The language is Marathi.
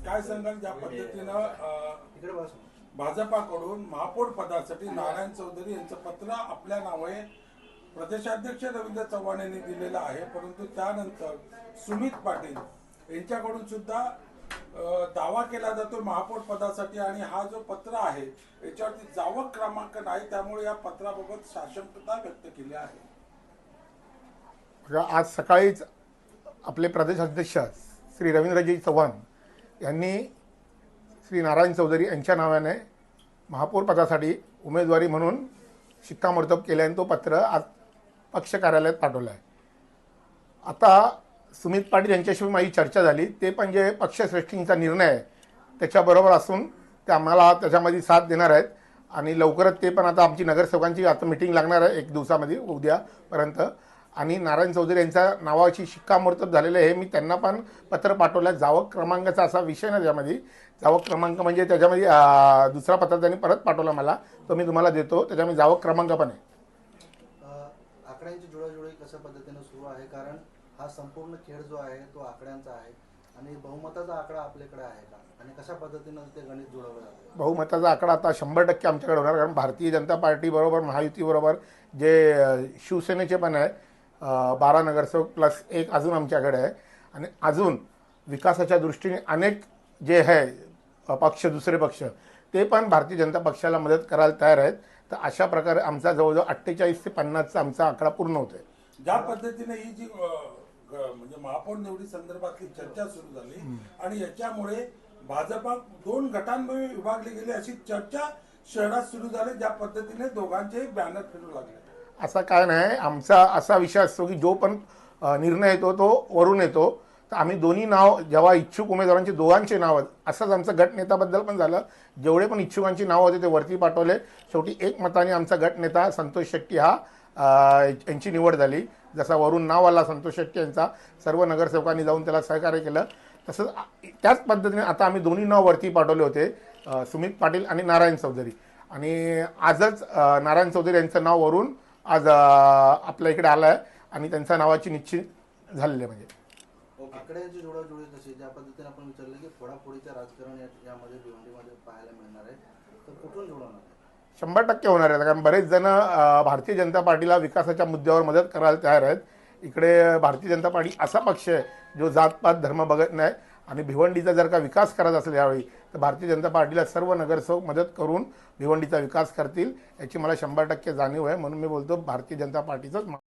काय सांगाल ज्या पद्धतीनं भाजपाकडून महापौर पदासाठी नारायण चौधरी यांचं पत्र आपल्या नावे प्रदेशाध्यक्ष रवींद्र चव्हाण यांनी दिलेलं आहे, परंतु त्यानंतर सुमित पाटील यांच्याकडून सुद्धा दावा केला जातो महापौर पदासाठी आणि हा जो पत्र आहे याच्यावरती जावक क्रमांक नाही, त्यामुळे या पत्राबाबत साशंकता व्यक्त केली आहे। आज सकाळीच आपले प्रदेशाध्यक्ष श्री रवींद्रजी चव्हाण यांनी श्री नारायण चौधरी यांच्या नावाने महापौर पदासाठी उमेदवारी म्हणून शिक्कामोर्तब केल्याने तो पत्र आज पक्ष कार्यालयात पाठवलं आहे। आता सुमित पाटील यांच्याशी माझी चर्चा झाली, ते पण जे पक्षश्रेष्ठींचा निर्णय आहे त्याच्याबरोबर असून ते आम्हाला त्याच्यामध्ये साथ देणार आहेत आणि लवकरच ते पण आता आमची नगरसेवकांची आता मीटिंग लागणार आहे 1 दिवसामध्ये उद्यापर्यंत आणि नारायण चौधरी यांच्या नावाची शिक्कामोर्तब झालेलं आहे। मी त्यांना पण पत्र पाठवलं। जावक क्रमांकाचा असा विषय ना, त्यामध्ये जावक क्रमांक म्हणजे त्याच्यामध्ये दुसरा पत्र त्यांनी परत पाठवला मला, तो मी तुम्हाला देतो। त्याच्यामध्ये जावक क्रमांक पण आहे। आकड्यांची जुळवाजुळव कशा पद्धतीने सुरू आहे, कारण हा संपूर्ण खेळ जो आहे तो आकड्यांचा आहे आणि बहुमताचा आकडा आपल्याकडे आहे का आणि कशा पद्धतीने ते गणित जुळवलं जातं? बहुमताचा आकडा आता 100% आमच्याकडे होणार, कारण भारतीय जनता पार्टी बरोबर महायुती बरोबर जे शिवसेनेचे पण आहे 12 नगरसेवक प्लस 1 अजून आमच्याकडे आहे आणि अजून विकासाच्या दृष्टीने अनेक जे आहे पक्ष दुसरे पक्ष ते पण भारतीय जनता पक्षाला मदत करायला तयार आहेत। तर अशा प्रकारे आमचा जवळजवळ 48 ते 50चा आमचा आकडा पूर्ण होतोय। ज्या पद्धतीने ही जी म्हणजे महापौर निवडी संदर्भातली चर्चा सुरू झाली आणि याच्यामुळे भाजपा 2 गटांमध्ये विभागली गेली अशी चर्चा शहरात सुरू झाली, ज्या पद्धतीने दोघांचे बॅनर फिरू लागले। असं काय नाही, आमचा असा विषय असतो की जो पण निर्णय येतो तो वरून येतो। तर आम्ही दोन्ही नाव जेव्हा इच्छुक उमेदवारांचे दोघांचे नाव असंच आमचं गटनेताबद्दल पण झालं, जेवढे पण इच्छुकांची नावं होते ते वरती पाठवले। शेवटी एकमताने आमचा गटनेता संतोष शेट्टी हा यांची निवड झाली। जसा वरून नाव आला संतोष शेट्टी यांचा, सर्व नगरसेवकांनी जाऊन त्याला सहकार्य केलं। तसंच त्याच पद्धतीने आता आम्ही दोन्ही नाव वरती पाठवले होते, सुमित पाटील आणि नारायण चौधरी, आणि आजच नारायण चौधरी यांचं नाव वरून आज आपल्या इकडे आलं आहे आणि त्यांच्या नावाची निश्चित झालेली आहे। म्हणजे आकड्यांची जुळवाजुळव कशी, ज्या पद्धतीने आपण विचारलं की फोडाफोडीचं राजकारण यामध्ये भिवंडीमध्ये पाहायला मिळणार आहे, तर कुठून जुळवणार आहे? 100% होणार आहे, कारण बरेच जण भारतीय जनता पार्टीला विकासाच्या मुद्द्यावर मदत करायला तयार आहेत। इकडे भारतीय जनता पार्टी असा पक्ष आहे जो जातपात धर्म बघत नाही आणि भिवंडीचा जर का विकास करायचा असेल यावेळी तर भारतीय जनता पार्टीला सर्व नगरसेवक मदत करून भिवंडीचा विकास करतील याची मला 100% जाणीव आहे। म्हणून मी बोलतो भारतीय जनता पार्टीचंच